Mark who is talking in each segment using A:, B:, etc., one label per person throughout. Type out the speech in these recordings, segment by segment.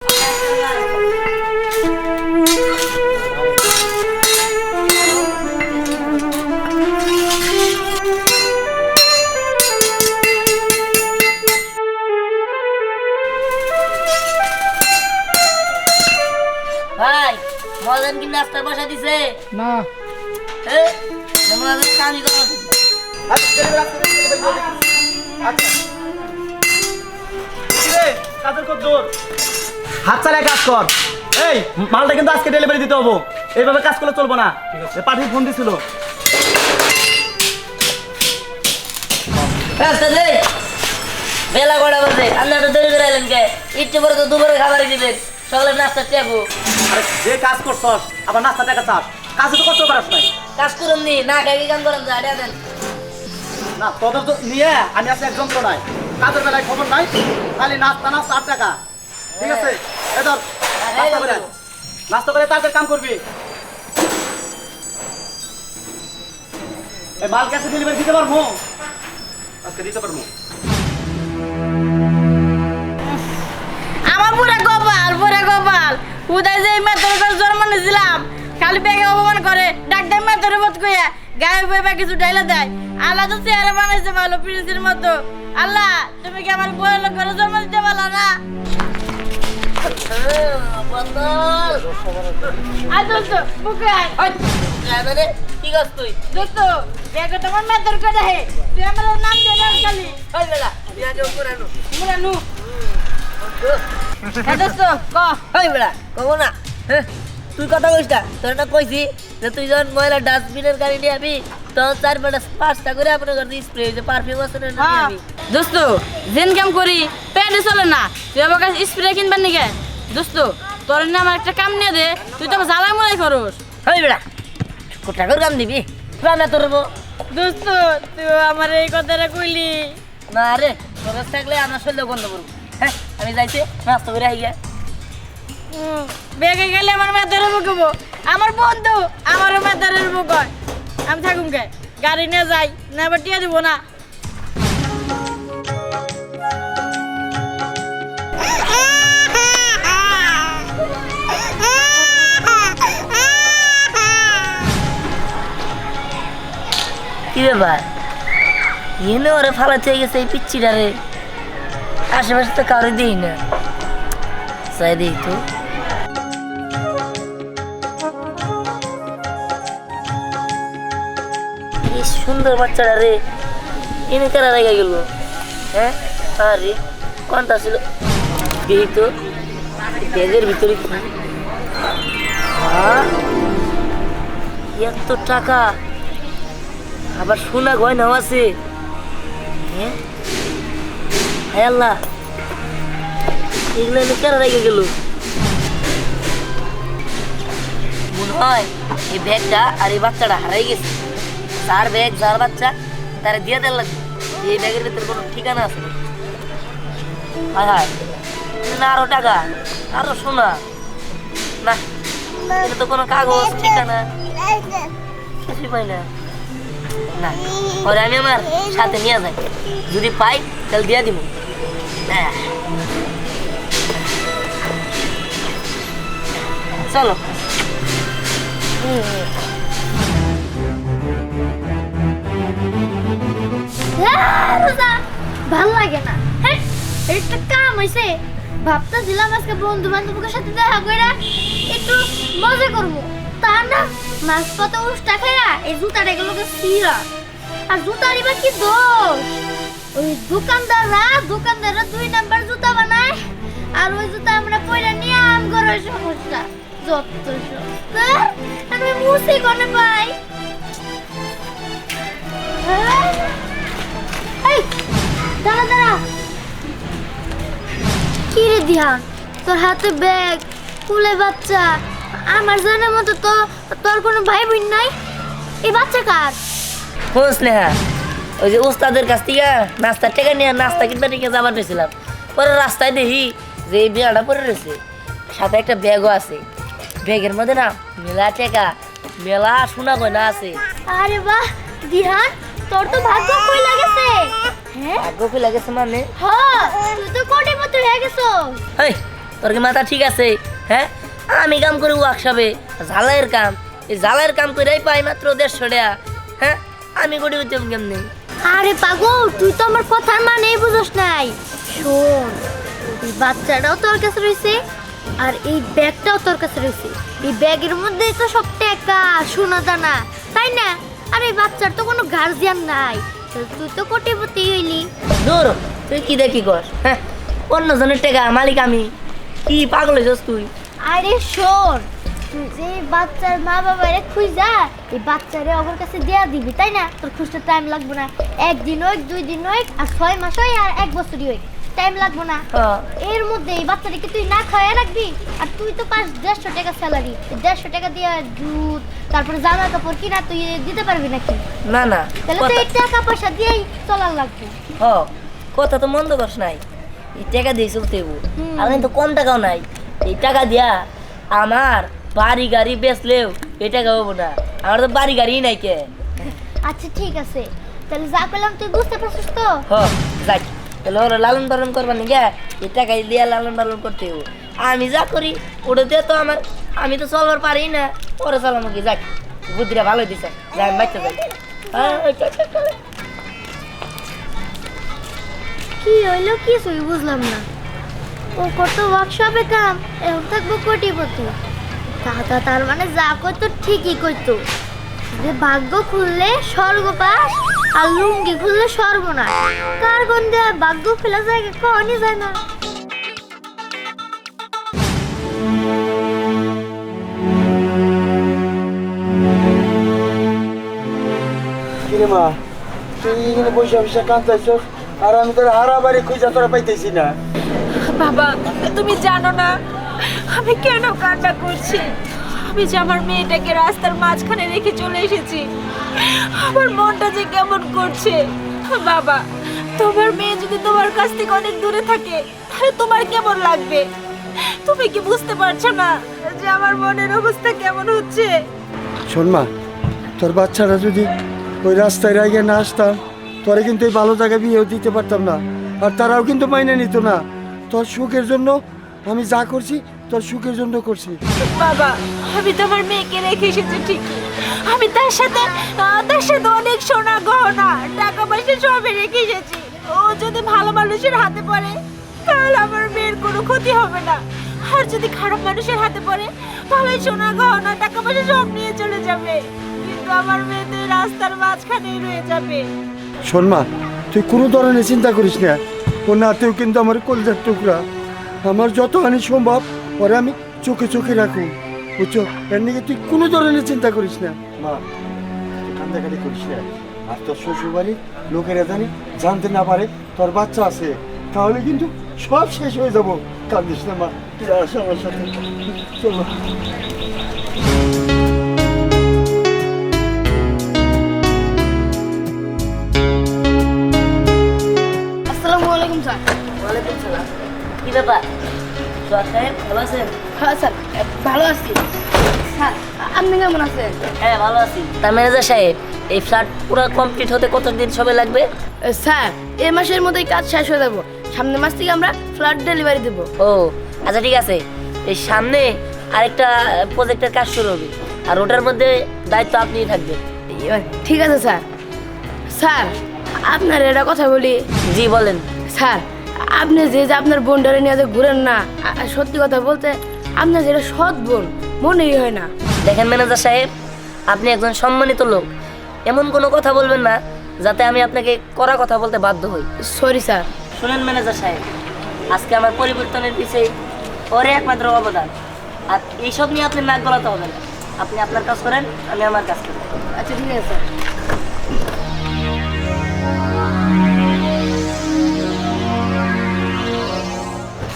A: ভাই বলেন কি নাস্তা বসা দিছে
B: না
A: কামি করা উচিত
C: হাত চালিয়ে কাজ কর। এই মালটা কিন্তু আজকে ডেলিভারি দিতে হবো, এইভাবে কাজ করলে চলবো না। পাঠিয়ে ফোন দিছিল।
A: বেলা কটা বাজে আপনি এত দেরি করে এলেন কে? ইচ্ছে করে তো দুপুরে খাবার দিবেন, সকালে নাস্তা টেকো।
C: আরে যে কাজ করছস আবার নাস্তা টাকা চাস, কাজ তো করতে পারস নাই।
A: কাজ করুন নি না খাই কাম করেন যা দেন
C: না তোদের তো নিয়ে আমি আজকে একজন তো নাই, কাজের বেলায় খবর নাই, খালি নাস্তা নাস্তা 8 টাকা। ঠিক আছে এই ধর নাস্তা করে তাদের কাম করবি। এই মাল কাছে ডেলিভারি দিতে পারবো, আজকে দিতে পারবো।
D: আমার পুরা কপাল উদয় যে মেতর করে জন্মানো দিলাম, খালি পেকে অপমান করে ডাক দেয় মেতর বোধ কইয়া গায়ে বইবা কিছু ডাইলা দেয়। আল্লাহ তো চেহারা বানাইছে ভালো প্রিন্সের মতো। আল্লাহ তুমি কি আমার বইয়ের লোক করে জন্ম দিতে পারলা না? আয় দোস্ত বুকে আয়।
A: কি কাজ তুই
D: দোস্ত বেগে তোমার মেতর করে হে তুই আমার নাম দে না খালি
A: ওই বেলা বিয়াকে উপরানো
D: মুরানু। এ দোস্ত ক
A: ওই বেলা কব না তুই কথা কইস না, তোর না কইছি যে তুই যখন ময়লা ডাস্টবিনের গাড়ি নিয়ে আবি তখন 4-5টা করে আপনার ঘরে স্প্রে যে পারফিউম আছে না নিয়ে আবি।
D: দোস্ত জিন কাম করি প্যান্টে চলে না, তুই আমার কাছে স্প্রে কিনবার নিকে? দোস্ত তোর না আমার একটা কাম নিয়ে দে, তুই তো জ্বালাই মলাই করস।
A: ওই বেলা কোটা করে কাম দিবি রান্না তোরবো।
D: দোস্ত তুই আমার এই কথাটা কইলি
A: না রে খরচ থাকলে আমার শরীর বন্ধ করবো। হ্যাঁ আমি যাইছে নাস্তা করে আইয়া
D: বেগে গেলে আমার মেতারের বুকবো, আমার বন্ধু আমারও মেতারের বুক হয়। আমি থাকুম কে গাড়ি নিয়ে যাই না এবার টিয়া দিব না।
A: কি ব্যাপার এনে ওরে ফালাতে গেছে এই পিচ্ছিটারে, আশেপাশে তো কাউরে দিই না, চাই দিই তো। এই সুন্দর বাচ্চাটা রে এনে কারা রেগে গেল? হ্যাঁ আরে কোনটা ছিল দিই তো ব্যাগের ভিতরে কি? এত টাকা আবার সোনা গয়নাও আছে। হ্যাঁ হায় আল্লাহ এগুলো এনে কেন রেখে গেল? মনে হয় এই ব্যাগটা আর এই বাচ্চাটা হারাই গেছে। যার ব্যাগ যার বাচ্চা তারা দিয়ে দেওয়ার লাগবে। এই ব্যাগের ভিতরে কোনো ঠিকানা আছে না। হায় হায় না আরো টাকা আরো সোনা, না এটা তো কোনো কাগজ ঠিকানা কিছুই পাই না। না ওরে আমি আমার সাথে নিয়ে যাই, যদি পাই তাহলে দিয়ে দিব। চলো
E: ভাল লাগে না। হ্যাঁ একটা কাম হয়েছে, ভাবতেছিলাম আজকে বন্ধু বান্ধবের সাথে দেখা করে একটু মজা করবো, তা না মাছ পাতা উষ্টা খাইয়া এই জুতাটা এগুলোকে ছিঁড়া। আর জুতার এবার কি দোষ, ওই দোকানদাররা 2 নাম্বার জুতা বানায়, আর ওই জুতা আমরা পয়লা নিয়ে আম করে সমস্যা যত সব আমি মুসি কোনে পাই। এই দাঁড়া কি রে ধ্যান, তোর হাতে ব্যাগ কুলে বাচ্চা, আমার জানার মতো তো তোর কোনো ভাই বোন নাই, এই বাচ্চা কার?
A: খোঁজ নেহা ওই যে উস্তাদের কাছ থেকে নাস্তার টাকা নিয়ে নাস্তা কিনতে নিয়ে যাবার পেয়েছিলাম, পরে রাস্তায় দেখি যে এই বিয়াটা পরে রয়েছে, সাথে একটা ব্যাগও আছে। ব্যাগের মধ্যে না মেলা টাকা মেলা সোনা গয়না আছে।
E: আরে বাহ ধ্যান, তোর তো ভাগ্য কই লাগেছে। হ্যাঁ
A: ভাগ্য কই লাগেছে মানে?
E: হ্যাঁ তুই তো কোটিপতি হয়ে গেছো।
A: এই তোর কি মাথা ঠিক আছে? হ্যাঁ, আমি কাম করি ওয়ার্কশপে, ঝালাইয়ের কাম। এই ঝালাইয়ের কাম করেই পাই মাত্র 150 টাকা। হ্যাঁ, আমি কোটি করতে কেমনি?
E: আরে পাগল, তুই তো আমার কথার মানেই বুঝোস নাই। শোন, এই বাচ্চাটাও তোর কাছে রয়েছে আর এই ব্যাগটাও তোর কাছে রয়েছে। এই ব্যাগের মধ্যেই তো সব টাকা সোনা দানা, তাই না? আর এই বাচ্চার তো কোনো গার্জিয়ান নাই, তুই তো কোটিপতি হইলি।
A: দূর, তুই কি দেখি কর? হ্যাঁ, অন্যজনের টাকা মালিক আমি। কি পাগল হয়েছিস তুই?
E: আরে শোন, তুই যে এই বাচ্চার মা বাবারে খুঁজা এই বাচ্চারে আমার কাছে দেয়া দিবি, তাই না? তোর খুঁজতে টাইম লাগবে না। 1 দিন হোক, 2 দিন হোক, আর 6 মাস হোক, আর 1 বছরই হোক, টাইম লাগবে না। এর মধ্যে এই বাচ্চাটাকে তুই না খাওয়াই রাখবি। আর তুই তো পাস 150 টাকা স্যালারি, 150 টাকা দিয়ে দুধ তারপরে জামা কাপড় কিনা তুই দিতে পারবি নাকি?
A: না না,
E: তাহলে তো এই টাকা পয়সা দিয়েই চলার লাগবে।
A: কথা তো মন্দ করস নাই। এই টাকা দিয়ে চলতে আমি তো কম টাকাও নাই। এই টাকা দিয়া আমার বাড়ি গাড়ি বেচলেও এই টাকা হবো না। আমার তো বাড়ি গাড়ি নাই কে।
E: আচ্ছা ঠিক আছে, তাহলে যা করলাম তুই বুঝতে পারছিস তো?
A: যাই, তাহলে ওরা লালন পালন করবার নি গে, এই টাকা দিয়া লালন পালন করতে হবো। আমি যা করি ওটা দিয়ে তো আমার, আমি তো চলবার পারি না, ওরা চালানো কি। যাক, বুদ্ধিটা ভালো দিছে, যাই আমি বাচ্চা যাই।
E: কি হইলো কিছুই বুঝলাম না। ও কত ওয়ার্কশপে কাম, এখন থাকবো কোটিপতি। দাদা তার মানে যা করতো ঠিকই করতো, যে ভাগ্য খুললে স্বর্গ পাস আর লুঙ্গি খুললে সর্বনাশ। কার গন্ধে আর ভাগ্য খোলা জায়গা কখনই যায় না।
B: কিরে মা, তুই এখানে বসে বসে কাঁদতেছস আর আমি তোর হারাবাড়ি খুঁজে তোরা পাইতেছি না।
F: বাবা, তুমি জানো না আমি কেন কান্না করছি? আমি যে আমার মেয়েটাকে রাস্তার মাঝখানে রেখে চলে এসেছি, আমার মনটা যে কেমন করছে। বাবা, তোমার মেয়ে যদি তোমার কাছ থেকে অনেক দূরে থাকে তাহলে তোমার কেমন লাগবে? তুমি কি বুঝতে পারছো না যে আমার মনের অবস্থা কেমন হচ্ছে?
B: শোন মা, তোর বাচ্চারা যদি ওই রাস্তায় রাইগে না আসতাম, তোরা কিন্তু এই ভালো জায়গায় বিয়েও দিতে পারতাম না, আর তারাও কিন্তু মাইনে নিত না। তোর সুখের জন্য আমি যা করছি তোর সুখের জন্য করছি।
F: বাবা, আমি তো আমার মেয়েকে রেখে এসেছি ঠিকই, আমি তার সাথে অনেক সোনা গহনা টাকা পয়সা সবই রেখে এসেছি। ও যদি ভালো মানুষের হাতে পড়ে তাহলে আমার মেয়ের কোনো ক্ষতি হবে না, আর যদি খারাপ মানুষের হাতে পড়ে তাহলে সোনা গহনা টাকা পয়সা সব নিয়ে চলে যাবে। কিন্তু আমার মেয়ে তো এই রাস্তার মাঝখানেই রয়ে যাবে।
B: শোন মা, তুই কোনো ধরনের চিন্তা করিস না। ও নাতেও কিন্তু আমার কলজার টুকরা। আমার যত হানি সম্ভব ওরা আমি চোখে চোখে রাখুন, বুঝছো? এর নিয়ে তুই কোনো ধরনের চিন্তা করিস না। মা, তুই কান্দাকাটি করিস না। আর তোর শ্বশুর বাড়ির লোকেরা জানি জানতে না পারে তোর বাচ্চা আছে, তাহলে কিন্তু সব শেষ হয়ে যাবো। কান্দিস না মা, তুই আস আমার সাথে, চলো।
D: আসসালামু আলাইকুম স্যার।
A: ওয়ালাইকুম সালাম। কি ব্যাপার সোহাগ সাহেব, ভালো আছেন?
D: হ্যাঁ স্যার, ভালো আছি। স্যার, আপনি কেমন আছেন?
A: হ্যাঁ, ভালো আছি। তার ম্যানেজার সাহেব, এই ফ্ল্যাট পুরো কমপ্লিট হতে কতদিন সময় লাগবে?
D: স্যার, এই মাসের মধ্যেই কাজ শেষ হয়ে যাবো। সামনের মাস থেকে আমরা ফ্ল্যাট ডেলিভারি দেবো।
A: ও আচ্ছা, ঠিক আছে। এই সামনে আরেকটা প্রজেক্টের কাজ শুরু হবে, আর ওটার মধ্যে দায়িত্ব আপনিই থাকবেন।
D: ঠিক আছে স্যার। স্যার, আপনার একটা কথা বলি।
A: জি বলেন।
D: স্যার, আপনি যে আপনার বোনটারে নিয়ে যে ঘুরেন না, সত্যি কথা বলতে আপনার যেটা সৎ বোন মনেই হয় না।
A: দেখেন ম্যানেজার সাহেব, আপনি একজন সম্মানিত লোক, এমন কোনো কথা বলবেন না যাতে আমি আপনাকে কড়া কথা বলতে বাধ্য হই।
D: Sorry sir.
A: শুনেন ম্যানেজার সাহেব, আজকে আমার পরিবর্তনের পিছিয়ে ওরে একমাত্র অবদান, আর এইসব নিয়ে আপনি নাক গলাতে হবে না। আপনি আপনার কাজ করেন, আমি আমার কাজ করি।
D: আচ্ছা ঠিক আছে স্যার।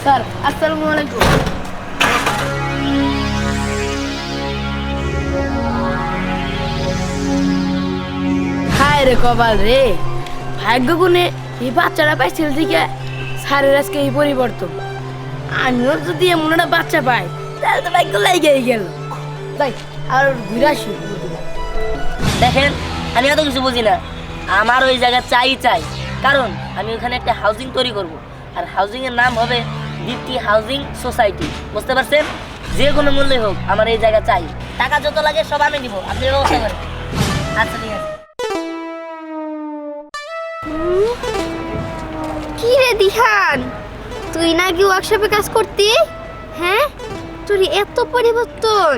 D: স্যার, আসসালামু আলাইকুম। হায় রে কপাল রে, ভাগ্য গুণে এই বাচ্চাটা পাইছিল দিকে স্যারের আজকে এই পরিবর্তন। আমিও যদি এমন একটা বাচ্চা পাই তাহলে তো ভাগ্য লেগেই গেল। তাই আর ঘুরে আসি।
A: দেখেন, আমি এত কিছু বুঝি না, আমার ওই জায়গা চাই, কারণ আমি ওখানে একটা হাউজিং তৈরি করব, আর হাউজিং এর নাম হবে দীপ্তি হাউজিং সোসাইটি, বুঝতে পারছেন? যে কোনো মূল্যে হোক আমার এই জায়গা চাই, টাকা যত লাগে সব আমি দিব, আপনি ব্যবস্থা করেন। আচ্ছা ঠিক আছে।
E: কি রে দিহান, তুই নাকি ওয়ার্কশপে কাজ করতি? হ্যাঁ, তোর এত পরিবর্তন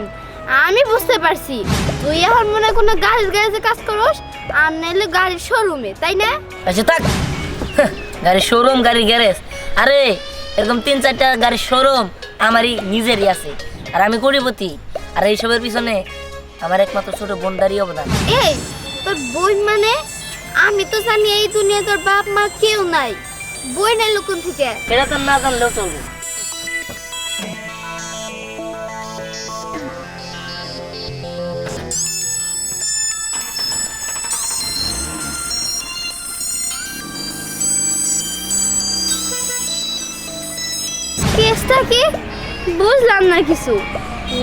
E: আমি বুঝতে পারছি। তুই এখন মনে হয় কোনো গাড়ির গ্যারেজে কাজ করস, আর নাইলে গাড়ির শোরুমে, তাই না?
A: আচ্ছা থাক, গাড়ির শোরুম, গাড়ির গ্যারেজ, আরে এরকম 3-4টা গাড়ির শোরুম আমারই নিজেরই আছে, আর আমি কোটিপতি। আর এইসবের পিছনে আমার একমাত্র ছোট বোনদারই অবদান।
E: এই তোর বই মানে? আমি তো জানি এই দুনিয়া তোর বাপ মা কেউ নাই, বই নাই লোকন থেকে।
A: এটা তো না জানলেও চলবে।
E: কেসটা কি বুঝলাম না কিছু।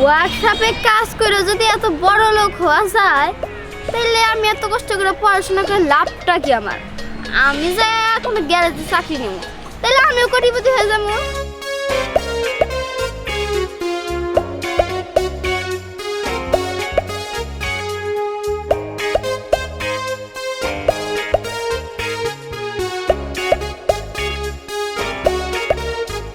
E: ওয়ার্কশপে কাজ করে যদি এত বড় লোক হওয়া যায়, তাহলে আমি এত কষ্ট করে পড়াশোনা করে লাভটা কি আমার? আমি যে কোনো গ্যারেজে চাকরি নেব, তাহলে আমিও কোটিপতি হয়ে যাবো।